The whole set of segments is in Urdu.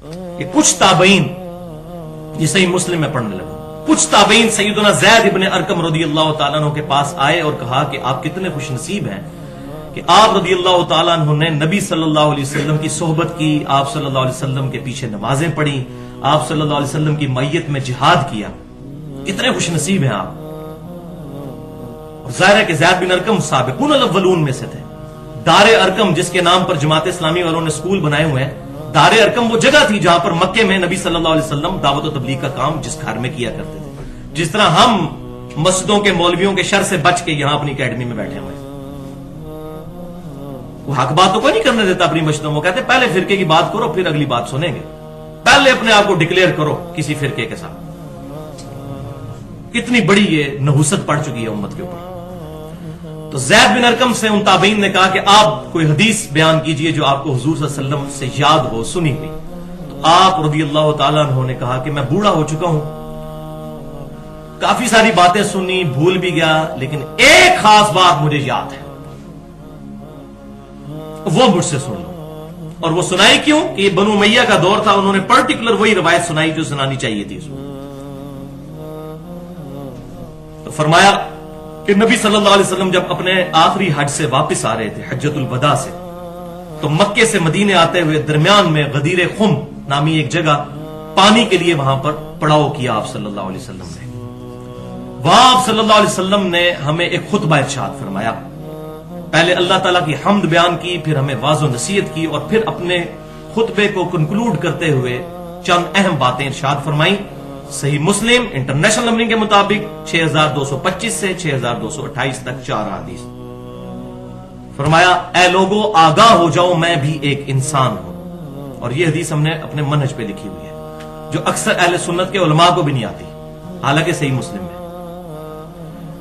کہ کچھ تابعین، یہ صحیح مسلم میں پڑھنے لگا، کچھ تابعین سیدنا زید ابن ارقم رضی اللہ تعالیٰ عنہ کے پاس آئے اور کہا کہ آپ کتنے خوش نصیب ہیں کہ آپ رضی اللہ تعالیٰ عنہ نے نبی صلی اللہ علیہ وسلم کی صحبت کی، آپ صلی اللہ علیہ وسلم کے پیچھے نمازیں پڑھی، آپ صلی اللہ علیہ وسلم کی معیت میں جہاد کیا، کتنے خوش نصیب ہیں آپ۔ اور ظاہر ہے کہ زید بن ارقم سابقون الاولون میں سے تھے۔ دار ارقم جس کے نام پر جماعت اسلامی والوں نے اسکول بنائے ہوئے ہیں، دار ارقم وہ جگہ تھی جہاں پر مکے میں نبی صلی اللہ علیہ وسلم دعوت و تبلیغ کا کام جس گھر میں کیا کرتے تھے، جس طرح ہم مسجدوں کے مولویوں کے شر سے بچ کے یہاں اپنی اکیڈمی میں بیٹھے ہوئے ہیں۔ وہ حق بات تو کوئی نہیں کرنے دیتا اپنی مسجدوں میں، کہتے پہلے فرقے کی بات کرو پھر اگلی بات سنیں گے، پہلے اپنے آپ کو ڈکلیئر کرو کسی فرقے کے ساتھ۔ کتنی بڑی یہ نحوست پڑ چکی ہے امت کے اوپر۔ تو زید بن ارقم سے ان تابعین نے کہا کہ آپ کوئی حدیث بیان کیجئے جو آپ کو حضور صلی اللہ علیہ وسلم سے یاد ہو، سنی ہوئی۔ تو آپ رضی اللہ تعالیٰ عنہ نے کہا کہ میں بوڑھا ہو چکا ہوں، کافی ساری باتیں سنی، بھول بھی گیا، لیکن ایک خاص بات مجھے یاد ہے، وہ مجھ سے سن لو۔ اور وہ سنائی کیوں کہ یہ بنو امیہ کا دور تھا، انہوں نے پرٹیکولر وہی روایت سنائی جو سنانی چاہیے تھی اس کو۔ تو فرمایا کہ نبی صلی اللہ علیہ وسلم جب اپنے آخری حج سے واپس آ رہے تھے، حجۃ الوداع سے، تو مکے سے مدینے آتے ہوئے درمیان میں غدیر خم نامی ایک جگہ پانی کے لیے وہاں پر پڑاؤ کیا آپ صلی اللہ علیہ وسلم نے۔ وہاں آپ صلی اللہ علیہ وسلم نے ہمیں ایک خطبہ ارشاد فرمایا، پہلے اللہ تعالیٰ کی حمد بیان کی، پھر ہمیں واعظ و نصیحت کی، اور پھر اپنے خطبے کو کنکلوڈ کرتے ہوئے چند اہم باتیں ارشاد فرمائیں۔ صحیح مسلم انٹرنیشنل نمبرنگ کے مطابق 6225 سے 6228 تک 4 حدیث۔ فرمایا اے لوگو آگاہ ہو جاؤ میں بھی ایک انسان ہوں، اور یہ حدیث ہم نے اپنے منہج پہ لکھی ہوئی ہے جو اکثر اہل سنت کے علماء کو بھی نہیں آتی، حالانکہ صحیح مسلم میں۔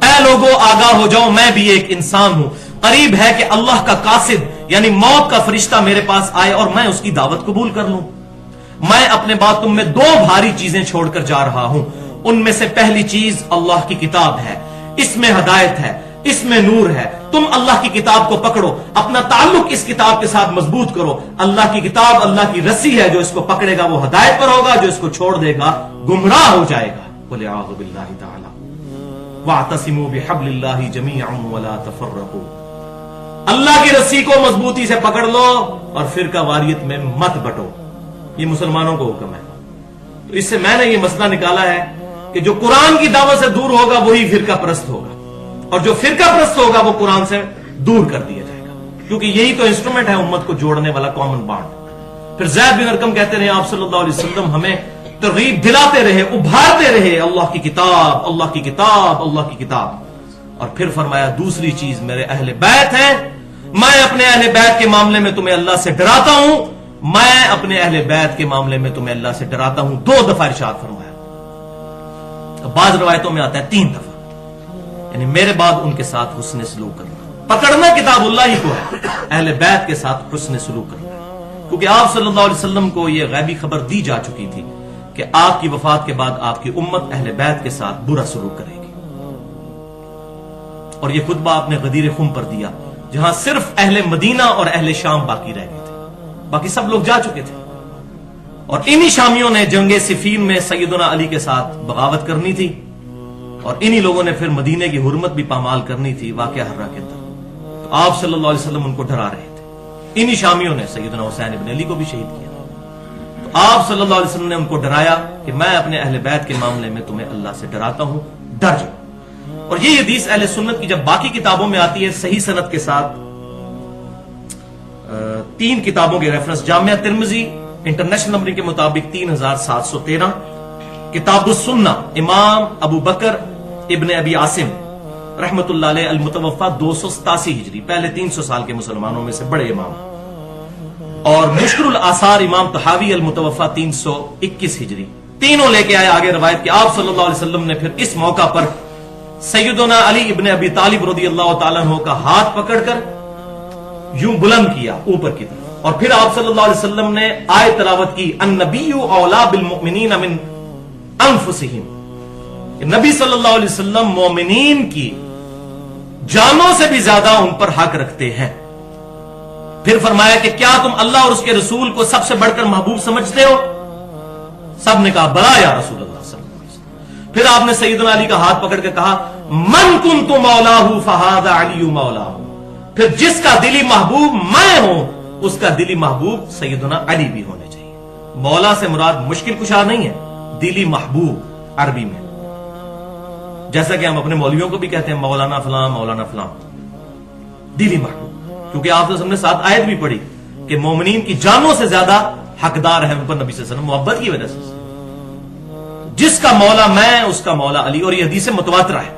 اے لوگو آگاہ ہو جاؤ میں بھی ایک انسان ہوں، قریب ہے کہ اللہ کا قاصد یعنی موت کا فرشتہ میرے پاس آئے اور میں اس کی دعوت قبول کر لوں۔ میں اپنے بعد تم میں 2 بھاری چیزیں چھوڑ کر جا رہا ہوں، ان میں سے پہلی چیز اللہ کی کتاب ہے، اس میں ہدایت ہے، اس میں نور ہے، تم اللہ کی کتاب کو پکڑو، اپنا تعلق اس کتاب کے ساتھ مضبوط کرو۔ اللہ کی کتاب اللہ کی رسی ہے، جو اس کو پکڑے گا وہ ہدایت پر ہوگا، جو اس کو چھوڑ دے گا گمراہ ہو جائے گا۔ قل اعوذ باللہ تعالی واعتصموا بحبل اللہ جميعا ولا تفرقوا، اللہ کی رسی کو مضبوطی سے پکڑ لو اور فرقہ واریت میں مت بٹو، یہ مسلمانوں کو حکم ہے۔ تو اس سے میں نے یہ مسئلہ نکالا ہے کہ جو قرآن کی دعوت سے دور ہوگا وہی فرقہ پرست ہوگا، اور جو فرقہ پرست ہوگا وہ قرآن سے دور کر دیا جائے گا، کیونکہ یہی تو انسٹرومنٹ ہے امت کو جوڑنے والا کامن بانڈ۔ پھر زید بن ارقم کہتے رہے آپ صلی اللہ علیہ وسلم ہمیں ترغیب دلاتے رہے، ابھارتے رہے، اللہ کی کتاب، اللہ کی کتاب، اللہ کی کتاب۔ اور پھر فرمایا دوسری چیز میرے اہل بیت ہیں، میں اپنے اہل بیت کے معاملے میں تمہیں اللہ سے ڈراتا ہوں، میں اپنے اہل بیت کے معاملے میں تمہیں اللہ سے ڈراتا ہوں۔ 2 دفعہ ارشاد فرمایا، بعض روایتوں میں آتا ہے 3 دفعہ، یعنی میرے بعد ان کے ساتھ حسن سلوک کرنا، پکڑنا کتاب اللہ ہی کو ہے، اہل بیت کے ساتھ حسن سلوک کرنا، کیونکہ آپ صلی اللہ علیہ وسلم کو یہ غیبی خبر دی جا چکی تھی کہ آپ کی وفات کے بعد آپ کی امت اہل بیت کے ساتھ برا سلوک کرے گی۔ اور یہ خطبہ آپ نے غدیر خم پر دیا، جہاں صرف اہل مدینہ اور اہل شام باقی رہ گئے تھے، باقی سب لوگ جا چکے تھے۔ اور انہی شامیوں نے جنگ صفین میں سیدنا علی کے ساتھ بغاوت کرنی تھی، اور انہی لوگوں نے پھر مدینے کی حرمت بھی پامال کرنی تھی، واقعہ ہررا کے اندر۔ تو آپ صلی اللہ علیہ وسلم ان کو ڈرا رہے تھے، انہی شامیوں نے سیدنا حسین ابن علی کو بھی شہید کیا۔ تو آپ صلی اللہ علیہ وسلم نے ان کو ڈرایا کہ میں اپنے اہل بیت کے معاملے میں تمہیں اللہ سے ڈراتا ہوں، ڈر جاؤ۔ اور یہ حدیث اہل سنت کی جب باقی کتابوں میں آتی ہے صحیح سند کے ساتھ، 3 کتابوں کے ریفرنس، جامعہ ترمذی انٹرنیشنل نمبرنگ کے مطابق 3713، کتاب السنہ امام ابو بکر ابن ابی عاصم رحمت اللہ علیہ المتوفى 287 ہجری، پہلے 300 سال کے مسلمانوں میں سے بڑے امام، اور مشکل الآثار امام طحاوی المتوفى 321 ہجری، تینوں لے کے آئے آگے روایت کہ آپ صلی اللہ علیہ وسلم نے پھر اس موقع پر سیدنا علی ابن ابی طالب رضی اللہ تعالیٰ عنہ کا ہاتھ پکڑ کر یوں بلند کیا اوپر کی طرف، اور پھر آپ صلی اللہ علیہ وسلم نے آیت تلاوت کی النبی اولا بالمؤمنین من انفسہم، کہ نبی صلی اللہ علیہ وسلم مومنین کی جانوں سے بھی زیادہ ان پر حق رکھتے ہیں۔ پھر فرمایا کہ کیا تم اللہ اور اس کے رسول کو سب سے بڑھ کر محبوب سمجھتے ہو؟ سب نے کہا بلا یا رسول اللہ صلی اللہ علیہ وسلم۔ پھر آپ نے سیدنا علی کا ہاتھ پکڑ کے کہا من کنت مولاہ فہذا علی مولاہ، پھر جس کا دلی محبوب میں ہوں اس کا دلی محبوب سیدنا علی بھی ہونے چاہیے۔ مولا سے مراد مشکل کشا نہیں ہے، دلی محبوب عربی میں، جیسا کہ ہم اپنے مولویوں کو بھی کہتے ہیں مولانا فلاں مولانا فلاں، دلی محبوب، کیونکہ آپ نے ساتھ آیت بھی پڑھی کہ مومنین کی جانوں سے زیادہ حقدار ہے ان پر نبی صلی اللہ علیہ وسلم محبت کی وجہ سے۔ جس کا مولا میں اس کا مولا علی، اور یہ حدیث متواترہ ہے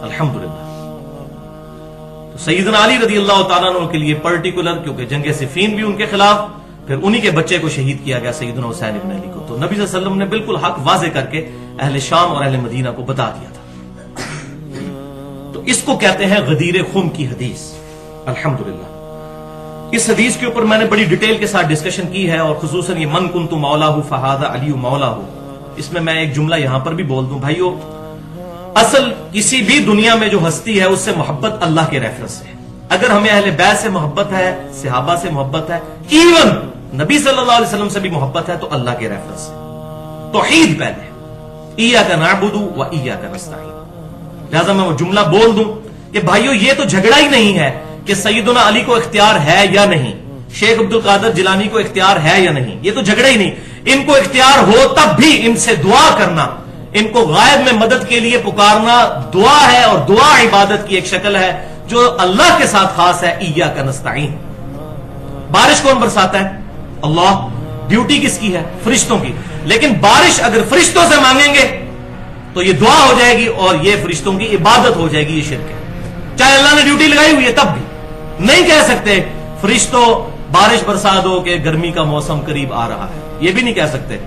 الحمدللہ۔ تو سیدنا علی رضی اللہ تعالیٰ عنہ کے لیے پرٹیکولر، کیونکہ جنگ صفین بھی ان کے خلاف، پھر انہی کے بچے کو شہید کیا گیا سیدنا حسین ابن علی کو، تو نبی صلی اللہ علیہ وسلم نے بالکل حق واضح کر کے اہل شام اور اہل مدینہ کو بتا دیا تھا۔ تو اس کو کہتے ہیں غدیر خم کی حدیث الحمدللہ۔ اس حدیث کے اوپر میں نے بڑی ڈیٹیل کے ساتھ ڈسکشن کی ہے، اور خصوصاً یہ من کنت مولاہ فہذا علی مولاہ، اس میں ایک جملہ یہاں پر بھی بول دوں بھائیو، اصل کسی بھی دنیا میں جو ہستی ہے اس سے محبت اللہ کے ریفرنس سے ہے۔ اگر ہمیں اہل بیت سے محبت ہے، صحابہ سے محبت ہے، ایون نبی صلی اللہ علیہ وسلم سے بھی محبت ہے، تو اللہ کے ریفرنس سے توحید پہلے، ایاک نعبد و ایاک نستعین۔ لہذا میں وہ جملہ بول دوں کہ بھائیو یہ تو جھگڑا ہی نہیں ہے کہ سیدنا علی کو اختیار ہے یا نہیں، شیخ عبد القادر جیلانی کو اختیار ہے یا نہیں، یہ تو جھگڑا ہی نہیں۔ ان کو اختیار ہو تب بھی ان سے دعا کرنا، ان کو غائب میں مدد کے لیے پکارنا دعا ہے، اور دعا عبادت کی ایک شکل ہے جو اللہ کے ساتھ خاص ہے۔ ایاک نستعین۔ بارش کون برساتا ہے؟ اللہ۔ ڈیوٹی کس کی ہے؟ فرشتوں کی۔ لیکن بارش اگر فرشتوں سے مانگیں گے تو یہ دعا ہو جائے گی، اور یہ فرشتوں کی عبادت ہو جائے گی، یہ شرک ہے۔ چاہے اللہ نے ڈیوٹی لگائی ہوئی ہے تب بھی نہیں کہہ سکتے فرشتوں بارش برسا دو کہ گرمی کا موسم قریب آ رہا ہے، یہ بھی نہیں کہہ سکتے،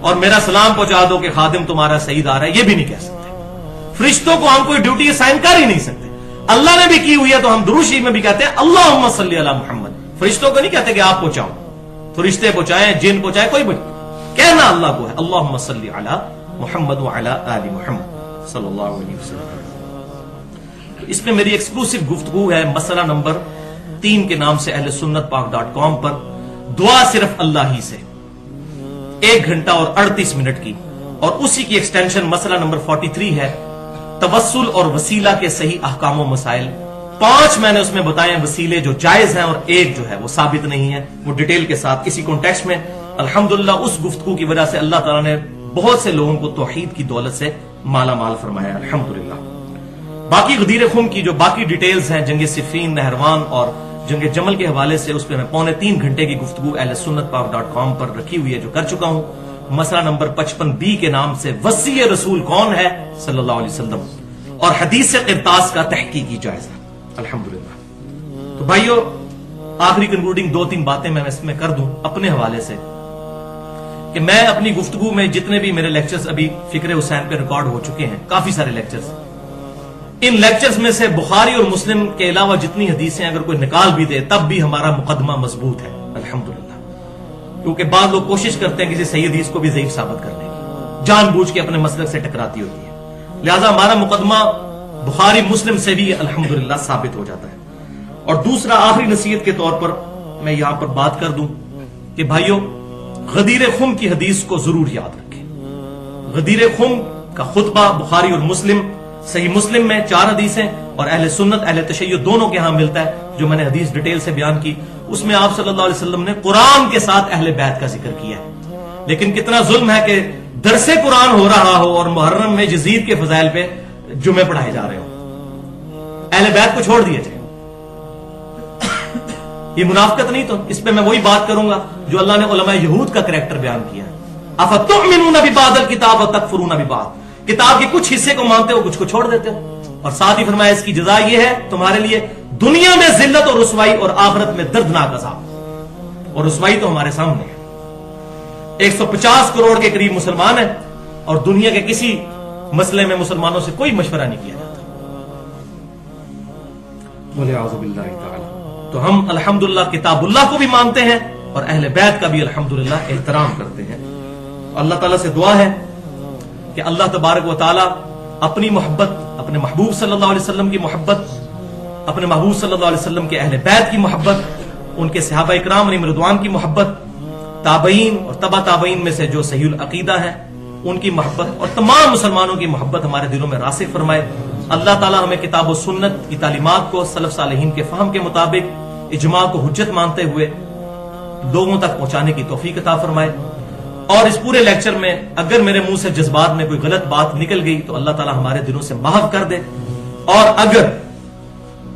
اور میرا سلام پہنچا دو کہ خادم تمہارا سعید آ رہا ہے، یہ بھی نہیں کہہ سکتے۔ فرشتوں کو ہم کوئی ڈیوٹی اسائن کر ہی نہیں سکتے۔ اللہ نے بھی کی ہوئی ہے تو ہم درود شریف میں بھی کہتے ہیں اللہم صلی علی محمد، فرشتوں کو نہیں کہتے کہ آپ پہنچاؤ، فرشتے پہنچائیں، جن پہنچائے، کوئی بھی کہنا اللہ کو ہے اللہم صلی علی محمد وعلی آل محمد صلی اللہ علیہ وسلم۔ اس میں میری ایکسکلوسیو گفتگو ہے مسئلہ نمبر 3 کے نام سے اہل سنت پاک.com پر، دعا صرف اللہ ہی سے، 1 گھنٹہ اور 38 منٹ کی، اور اسی کی ایکسٹینشن مسئلہ نمبر 43 ہے توسل اور وسیلہ کے صحیح احکام و مسائل۔ 5 میں نے اس میں بتائے ہیں وسیلے جو جائز ہیں، اور 1 جو ہے وہ ثابت نہیں ہے، وہ ڈیٹیل کے ساتھ اسی کانٹیکسٹ میں۔ الحمدللہ اس گفتگو کی وجہ سے اللہ تعالیٰ نے بہت سے لوگوں کو توحید کی دولت سے مالا مال فرمایا الحمدللہ۔ باقی غدیر خم کی جو باقی ڈیٹیلز ہیں جنگ صفین، نہروان اور جنگ جمل کے حوالے سے، اس پہ میں 3.25 گھنٹے کی گفتگو اہل سنت پاک.com پر رکھی ہوئی ہے جو کر چکا ہوں۔ مسئلہ نمبر 55B کے نام سے وصی رسول کون ہے صلی اللہ علیہ وسلم، اور حدیث قرطاس کا تحقیقی جائزہ الحمدللہ۔ تو بھائیو آخری کنکلوڈنگ 2-3 باتیں میں اس میں کر دوں اپنے حوالے سے، کہ میں اپنی گفتگو میں جتنے بھی میرے لیکچرز ابھی فکر حسین پہ ریکارڈ ہو چکے ہیں، کافی سارے لیکچرز، ان لیکچرز میں سے بخاری اور مسلم کے علاوہ جتنی حدیثیں اگر کوئی نکال بھی دے تب بھی ہمارا مقدمہ مضبوط ہے الحمدللہ، کیونکہ بعض لوگ کوشش کرتے ہیں کسی صحیح حدیث کو بھی ضعیف ثابت کرنے کی، جان بوجھ کے اپنے مسلک سے ٹکراتی ہوتی ہے، لہذا ہمارا مقدمہ بخاری مسلم سے بھی الحمدللہ ثابت ہو جاتا ہے۔ اور دوسرا آخری نصیحت کے طور پر میں یہاں پر بات کر دوں کہ بھائیو غدیر خم کی حدیث کو ضرور یاد رکھیں۔ غدیر خم کا خطبہ بخاری اور مسلم، صحیح مسلم میں 4 حدیثیں، اور اہل سنت اہل تشیع دونوں کے ہاں ملتا ہے، جو میں نے حدیث ڈیٹیل سے بیان کی۔ اس میں آپ صلی اللہ علیہ وسلم نے قرآن کے ساتھ اہل بیت کا ذکر کیا ہے، لیکن کتنا ظلم ہے کہ درس قرآن ہو رہا ہو اور محرم میں یزید کے فضائل پہ جمعے پڑھائے جا رہے ہوں، اہل بیت کو چھوڑ دیا جائے، یہ منافقت نہیں؟ تو اس پہ میں وہی بات کروں گا جو اللہ نے علماء یہود کا کریکٹر بیان کیا ہے، افتؤمنون ببعض الکتاب وتکفرون ببعض، کتاب کے کچھ حصے کو مانتے ہو، کچھ کو چھوڑ دیتے ہو، اور ساتھ ہی فرمایا اس کی جزا یہ ہے تمہارے لیے دنیا میں ذلت اور رسوائی، اور آخرت میں دردناک عذاب۔ اور رسوائی تو ہمارے سامنے ہے، 150 کروڑ کے قریب مسلمان ہیں، اور دنیا کے کسی مسئلے میں مسلمانوں سے کوئی مشورہ نہیں کیا جاتا، والعیاذ باللہ تعالی۔ تو ہم الحمدللہ کتاب اللہ کو بھی مانتے ہیں، اور اہل بیت کا بھی الحمدللہ احترام کرتے ہیں۔ اللہ تعالیٰ سے دعا ہے کہ اللہ تبارک و تعالی اپنی محبت، اپنے محبوب صلی اللہ علیہ وسلم کی محبت، اپنے محبوب صلی اللہ علیہ وسلم کے اہل بیت کی محبت، ان کے صحابہ اکرام علیہم رضوان کی محبت، تابعین اور تبع تابعین میں سے جو صحیح العقیدہ ہیں ان کی محبت، اور تمام مسلمانوں کی محبت ہمارے دلوں میں راسخ فرمائے۔ اللہ تعالیٰ ہمیں کتاب و سنت کی تعلیمات کو سلف صالحین کے فہم کے مطابق اجماع کو حجت مانتے ہوئے لوگوں تک پہنچانے کی توفیق عطا فرمائے۔ اور اس پورے لیکچر میں اگر میرے منہ سے جذبات میں کوئی غلط بات نکل گئی تو اللہ تعالیٰ ہمارے دلوں سے محو کر دے، اور اگر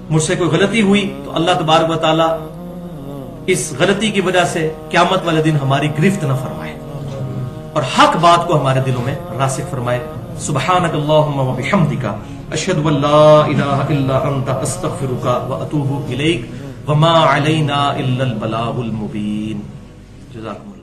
مجھ سے کوئی غلطی ہوئی تو اللہ تبارک و تعالیٰ اس غلطی کی وجہ سے قیامت والے دن ہماری گرفت نہ فرمائے اور حق بات کو ہمارے دلوں میں راسخ فرمائے۔ سبحانک اللہم و بحمدک، اشہد ان لا الہ الا انت، استغفرک و اتوب الیک، وما علینا الا البلاغ المبین۔ جزاکم اللہ۔